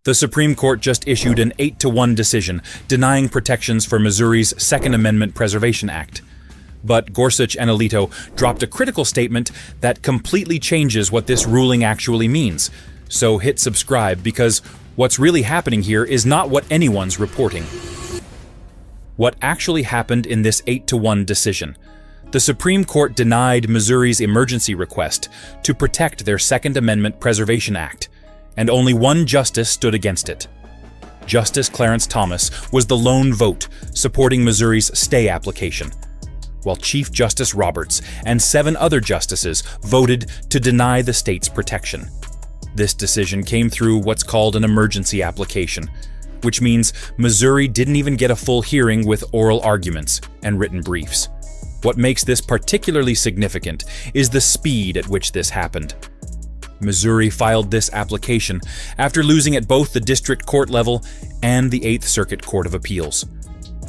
The Supreme Court just issued an 8-1 decision denying protections for Missouri's Second Amendment Preservation Act. But Gorsuch and Alito dropped a critical statement that completely changes what this ruling actually means. So hit subscribe, because what's really happening here is not what anyone's reporting. What actually happened in this 8-1 decision? The Supreme Court denied Missouri's emergency request to protect their Second Amendment Preservation Act, and only one justice stood against it. Justice Clarence Thomas was the lone vote supporting Missouri's stay application, while Chief Justice Roberts and 7 other justices voted to deny the state's protection. This decision came through what's called an emergency application, which means Missouri didn't even get a full hearing with oral arguments and written briefs. What makes this particularly significant is the speed at which this happened. Missouri filed this application after losing at both the district court level and the 8th Circuit Court of Appeals.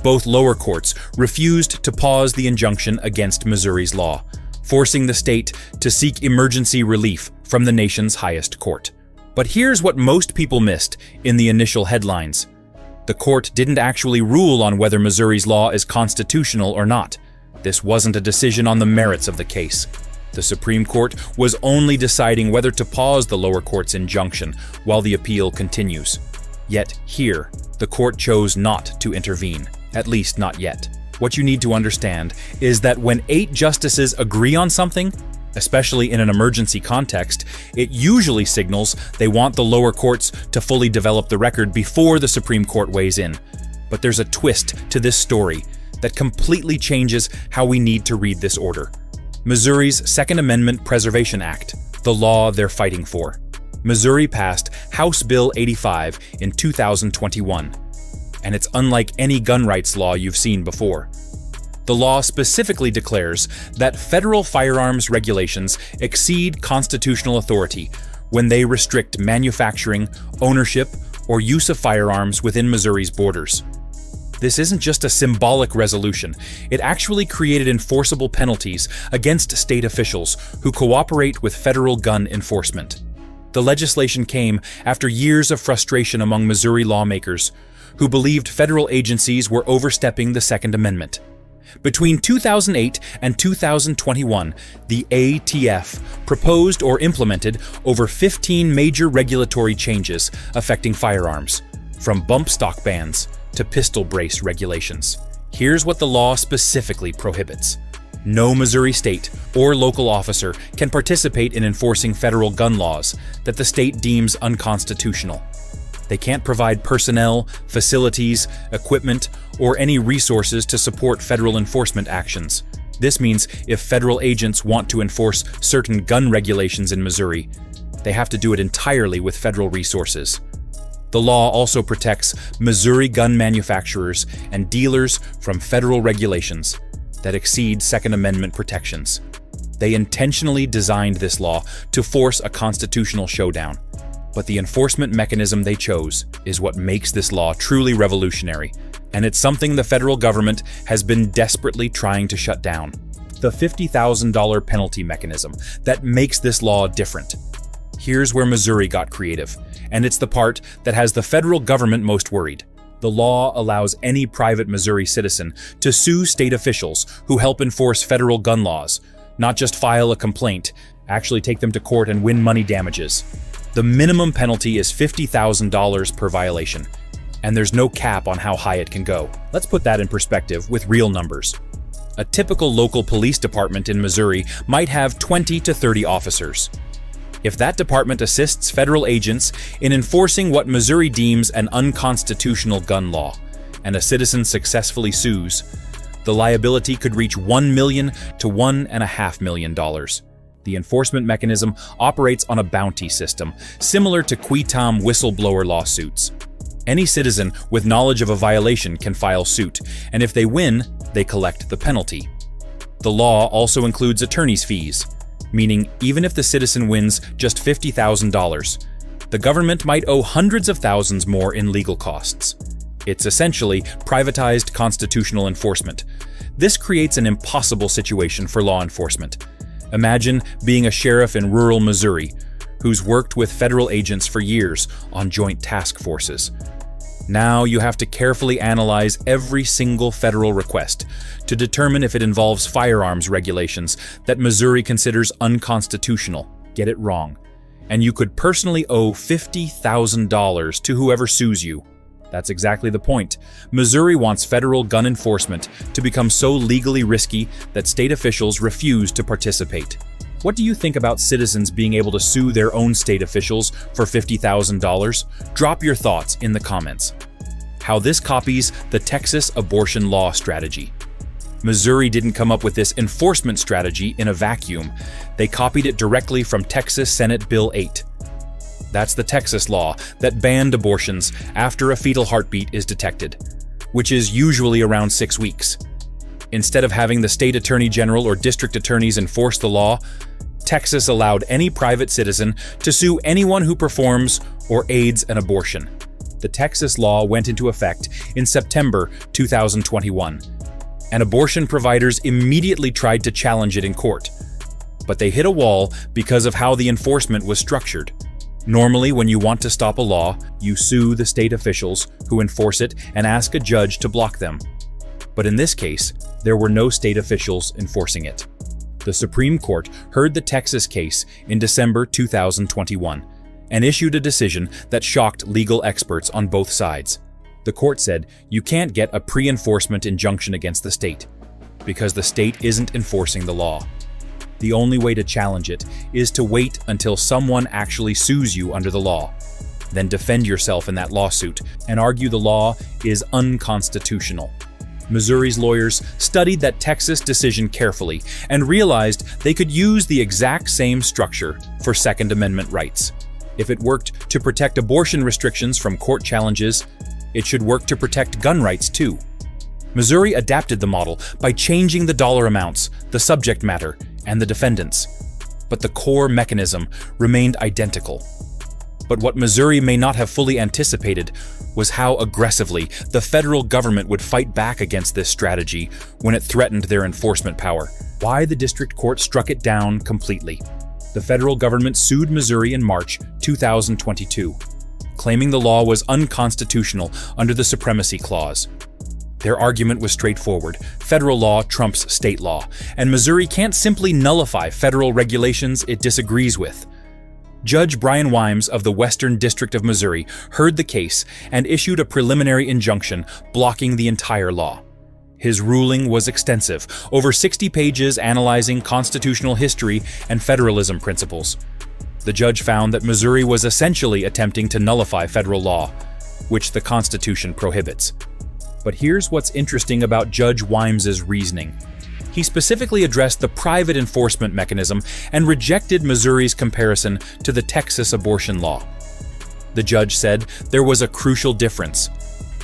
Both lower courts refused to pause the injunction against Missouri's law, forcing the state to seek emergency relief from the nation's highest court. But here's what most people missed in the initial headlines. The court didn't actually rule on whether Missouri's law is constitutional or not. This wasn't a decision on the merits of the case. The Supreme Court was only deciding whether to pause the lower court's injunction while the appeal continues. Yet here, the court chose not to intervene, at least not yet. What you need to understand is that when 8 justices agree on something, especially in an emergency context, it usually signals they want the lower courts to fully develop the record before the Supreme Court weighs in. But there's a twist to this story that completely changes how we need to read this order. Missouri's Second Amendment Preservation Act, the law they're fighting for. Missouri passed House Bill 85 in 2021, and it's unlike any gun rights law you've seen before. The law specifically declares that federal firearms regulations exceed constitutional authority when they restrict manufacturing, ownership, or use of firearms within Missouri's borders. This isn't just a symbolic resolution. It actually created enforceable penalties against state officials who cooperate with federal gun enforcement. The legislation came after years of frustration among Missouri lawmakers who believed federal agencies were overstepping the Second Amendment. Between 2008 and 2021, the ATF proposed or implemented over 15 major regulatory changes affecting firearms, from bump stock bans to pistol brace regulations. Here's what the law specifically prohibits. No Missouri state or local officer can participate in enforcing federal gun laws that the state deems unconstitutional. They can't provide personnel, facilities, equipment, or any resources to support federal enforcement actions. This means if federal agents want to enforce certain gun regulations in Missouri, they have to do it entirely with federal resources. The law also protects Missouri gun manufacturers and dealers from federal regulations that exceed Second Amendment protections. They intentionally designed this law to force a constitutional showdown, but the enforcement mechanism they chose is what makes this law truly revolutionary, and it's something the federal government has been desperately trying to shut down. The $50,000 penalty mechanism that makes this law different. Here's where Missouri got creative, and it's the part that has the federal government most worried. The law allows any private Missouri citizen to sue state officials who help enforce federal gun laws, not just file a complaint, actually take them to court and win money damages. The minimum penalty is $50,000 per violation, and there's no cap on how high it can go. Let's put that in perspective with real numbers. A typical local police department in Missouri might have 20 to 30 officers. If that department assists federal agents in enforcing what Missouri deems an unconstitutional gun law, and a citizen successfully sues, the liability could reach $1 million to $1.5 million. The enforcement mechanism operates on a bounty system, similar to qui tam whistleblower lawsuits. Any citizen with knowledge of a violation can file suit, and if they win, they collect the penalty. The law also includes attorney's fees, meaning even if the citizen wins just $50,000, the government might owe hundreds of thousands more in legal costs. It's essentially privatized constitutional enforcement. This creates an impossible situation for law enforcement. Imagine being a sheriff in rural Missouri, who's worked with federal agents for years on joint task forces. Now you have to carefully analyze every single federal request to determine if it involves firearms regulations that Missouri considers unconstitutional. Get it wrong, and you could personally owe $50,000 to whoever sues you. That's exactly the point. Missouri wants federal gun enforcement to become so legally risky that state officials refuse to participate. What do you think about citizens being able to sue their own state officials for $50,000? Drop your thoughts in the comments. How this copies the Texas abortion law strategy. Missouri didn't come up with this enforcement strategy in a vacuum. They copied it directly from Texas Senate Bill 8. That's the Texas law that banned abortions after a fetal heartbeat is detected, which is usually around 6 weeks. Instead of having the state attorney general or district attorneys enforce the law, Texas allowed any private citizen to sue anyone who performs or aids an abortion. The Texas law went into effect in September 2021, and abortion providers immediately tried to challenge it in court. But they hit a wall because of how the enforcement was structured. Normally, when you want to stop a law, you sue the state officials who enforce it and ask a judge to block them. But in this case, there were no state officials enforcing it. The Supreme Court heard the Texas case in December 2021 and issued a decision that shocked legal experts on both sides. The court said you can't get a pre-enforcement injunction against the state because the state isn't enforcing the law. The only way to challenge it is to wait until someone actually sues you under the law. Then defend yourself in that lawsuit and argue the law is unconstitutional. Missouri's lawyers studied that Texas decision carefully and realized they could use the exact same structure for Second Amendment rights. If it worked to protect abortion restrictions from court challenges, it should work to protect gun rights too. Missouri adapted the model by changing the dollar amounts, the subject matter, and the defendants. But the core mechanism remained identical. But what Missouri may not have fully anticipated was how aggressively the federal government would fight back against this strategy when it threatened their enforcement power. Why the district court struck it down completely. The federal government sued Missouri in March 2022, claiming the law was unconstitutional under the Supremacy Clause. Their argument was straightforward. Federal law trumps state law, and Missouri can't simply nullify federal regulations it disagrees with. Judge Brian Wimes of the Western District of Missouri heard the case and issued a preliminary injunction blocking the entire law. His ruling was extensive, over 60 pages analyzing constitutional history and federalism principles. The judge found that Missouri was essentially attempting to nullify federal law, which the Constitution prohibits. But here's what's interesting about Judge Wimes's reasoning. He specifically addressed the private enforcement mechanism and rejected Missouri's comparison to the Texas abortion law. The judge said there was a crucial difference.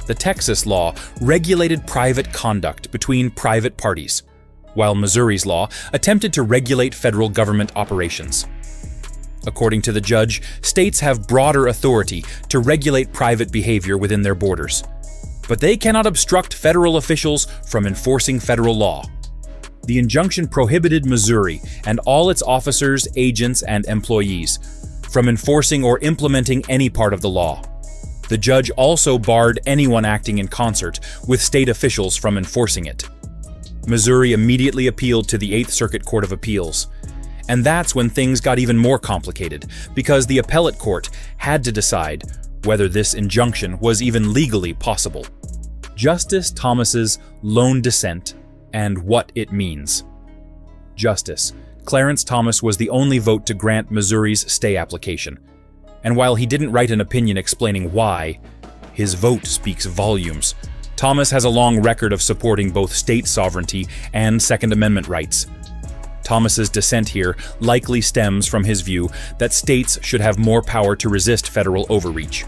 The Texas law regulated private conduct between private parties, while Missouri's law attempted to regulate federal government operations. According to the judge, states have broader authority to regulate private behavior within their borders, but they cannot obstruct federal officials from enforcing federal law. The injunction prohibited Missouri and all its officers, agents, and employees from enforcing or implementing any part of the law. The judge also barred anyone acting in concert with state officials from enforcing it. Missouri immediately appealed to the Eighth Circuit Court of Appeals. And that's when things got even more complicated, because the appellate court had to decide whether this injunction was even legally possible. Justice Thomas's lone dissent and what it means. Justice Clarence Thomas was the only vote to grant Missouri's stay application. And while he didn't write an opinion explaining why, his vote speaks volumes. Thomas has a long record of supporting both state sovereignty and Second Amendment rights. Thomas's dissent here likely stems from his view that states should have more power to resist federal overreach.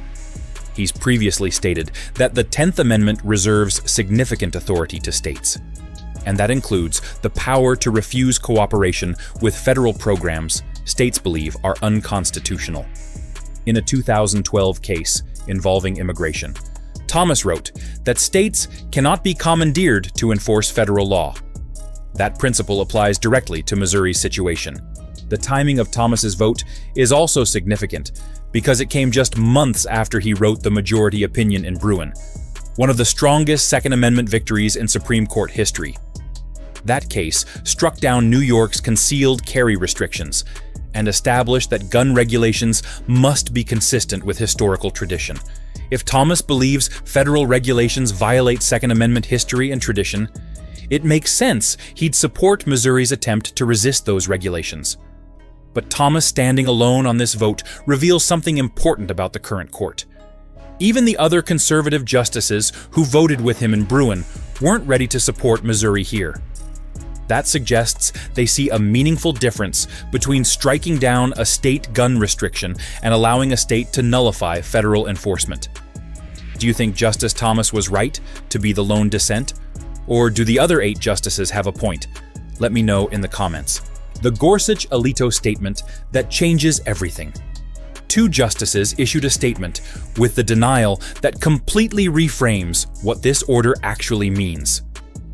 He's previously stated that the 10th Amendment reserves significant authority to states, and that includes the power to refuse cooperation with federal programs states believe are unconstitutional. In a 2012 case involving immigration, Thomas wrote that states cannot be commandeered to enforce federal law. That principle applies directly to Missouri's situation. The timing of Thomas's vote is also significant because it came just months after he wrote the majority opinion in Bruin, one of the strongest Second Amendment victories in Supreme Court history. That case struck down New York's concealed carry restrictions and established that gun regulations must be consistent with historical tradition. If Thomas believes federal regulations violate Second Amendment history and tradition, it makes sense he'd support Missouri's attempt to resist those regulations. But Thomas standing alone on this vote reveals something important about the current court. Even the other conservative justices who voted with him in Bruin weren't ready to support Missouri here. That suggests they see a meaningful difference between striking down a state gun restriction and allowing a state to nullify federal enforcement. Do you think Justice Thomas was right to be the lone dissent? Or do the other 8 justices have a point? Let me know in the comments. The Gorsuch-Alito statement that changes everything. 2 justices issued a statement with the denial that completely reframes what this order actually means.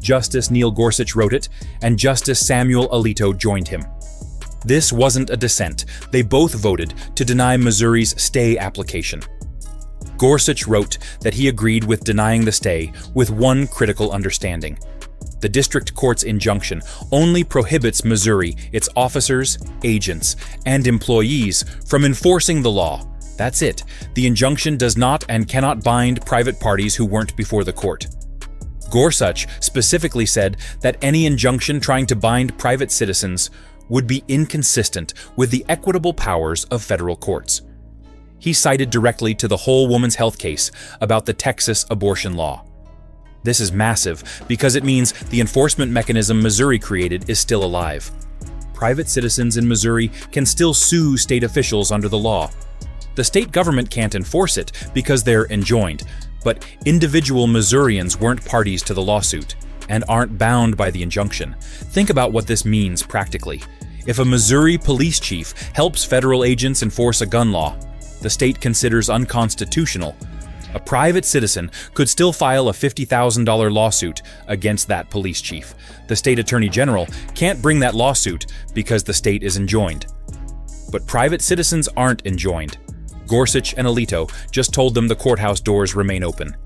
Justice Neil Gorsuch wrote it, and Justice Samuel Alito joined him. This wasn't a dissent. They both voted to deny Missouri's stay application. Gorsuch wrote that he agreed with denying the stay with one critical understanding. The district court's injunction only prohibits Missouri, its officers, agents, and employees from enforcing the law. That's it. The injunction does not and cannot bind private parties who weren't before the court. Gorsuch specifically said that any injunction trying to bind private citizens would be inconsistent with the equitable powers of federal courts. He cited directly to the Whole Woman's Health case about the Texas abortion law. This is massive because it means the enforcement mechanism Missouri created is still alive. Private citizens in Missouri can still sue state officials under the law. The state government can't enforce it because they're enjoined, but individual Missourians weren't parties to the lawsuit and aren't bound by the injunction. Think about what this means practically. If a Missouri police chief helps federal agents enforce a gun law the state considers unconstitutional, a private citizen could still file a $50,000 lawsuit against that police chief. The state attorney general can't bring that lawsuit because the state is enjoined. But private citizens aren't enjoined. Gorsuch and Alito just told them the courthouse doors remain open.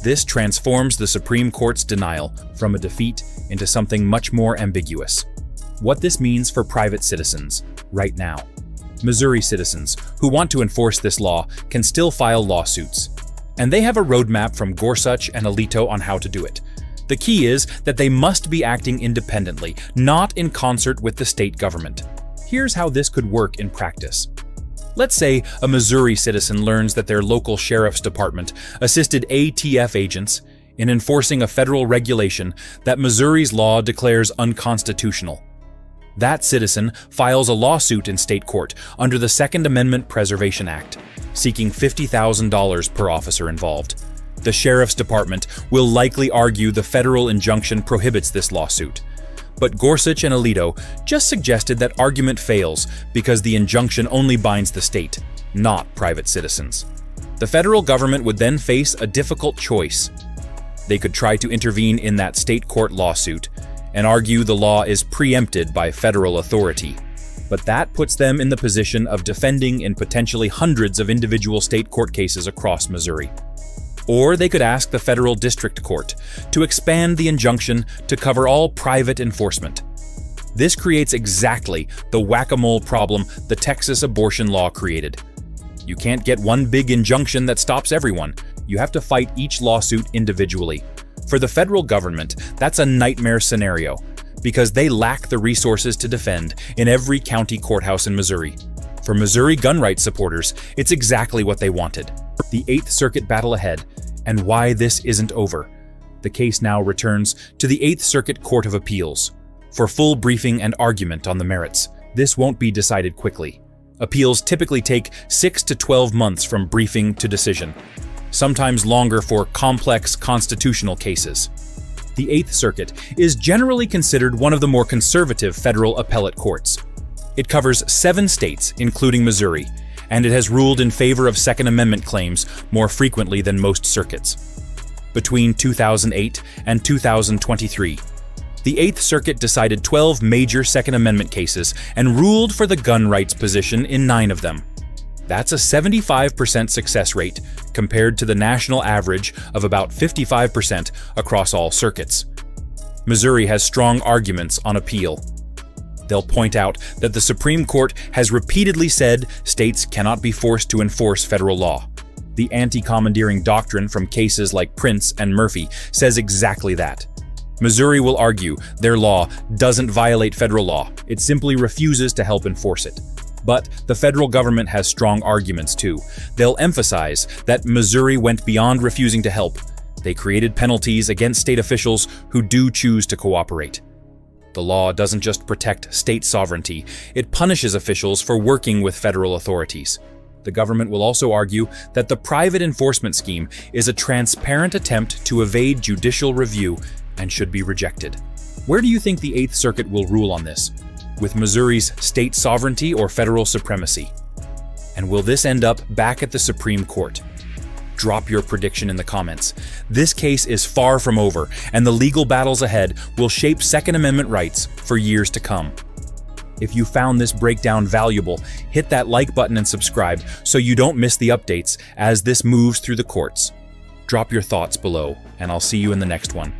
This transforms the Supreme Court's denial from a defeat into something much more ambiguous. What this means for private citizens right now. Missouri citizens who want to enforce this law can still file lawsuits. And they have a roadmap from Gorsuch and Alito on how to do it. The key is that they must be acting independently, not in concert with the state government. Here's how this could work in practice. Let's say a Missouri citizen learns that their local sheriff's department assisted ATF agents in enforcing a federal regulation that Missouri's law declares unconstitutional. That citizen files a lawsuit in state court under the Second Amendment Preservation Act, seeking $50,000 per officer involved. The sheriff's department will likely argue the federal injunction prohibits this lawsuit. But Gorsuch and Alito just suggested that argument fails because the injunction only binds the state, not private citizens. The federal government would then face a difficult choice. They could try to intervene in that state court lawsuit and argue the law is preempted by federal authority. But that puts them in the position of defending in potentially hundreds of individual state court cases across Missouri. Or they could ask the federal district court to expand the injunction to cover all private enforcement. This creates exactly the whack-a-mole problem the Texas abortion law created. You can't get one big injunction that stops everyone. You have to fight each lawsuit individually. For the federal government, that's a nightmare scenario because they lack the resources to defend in every county courthouse in Missouri. For Missouri gun rights supporters, it's exactly what they wanted. The 8th Circuit battle ahead, and why this isn't over. The case now returns to the 8th Circuit Court of Appeals for full briefing and argument on the merits. This won't be decided quickly. Appeals typically take 6 to 12 months from briefing to decision, sometimes longer for complex constitutional cases. The 8th Circuit is generally considered one of the more conservative federal appellate courts. It covers 7 states, including Missouri, and it has ruled in favor of Second Amendment claims more frequently than most circuits. Between 2008 and 2023, The Eighth Circuit decided 12 major Second Amendment cases and ruled for the gun rights position in 9 of them. That's a 75% success rate compared to the national average of about 55% across all circuits. Missouri has strong arguments on appeal. They'll point out that the Supreme Court has repeatedly said states cannot be forced to enforce federal law. The anti-commandeering doctrine from cases like Prince and Murphy says exactly that. Missouri will argue their law doesn't violate federal law, it simply refuses to help enforce it. But the federal government has strong arguments too. They'll emphasize that Missouri went beyond refusing to help. They created penalties against state officials who do choose to cooperate. The law doesn't just protect state sovereignty, it punishes officials for working with federal authorities. The government will also argue that the private enforcement scheme is a transparent attempt to evade judicial review and should be rejected. Where do you think the Eighth Circuit will rule on this? With Missouri's state sovereignty or federal supremacy? And will this end up back at the Supreme Court? Drop your prediction in the comments. This case is far from over, and the legal battles ahead will shape Second Amendment rights for years to come. If you found this breakdown valuable, hit that like button and subscribe so you don't miss the updates as this moves through the courts. Drop your thoughts below, and I'll see you in the next one.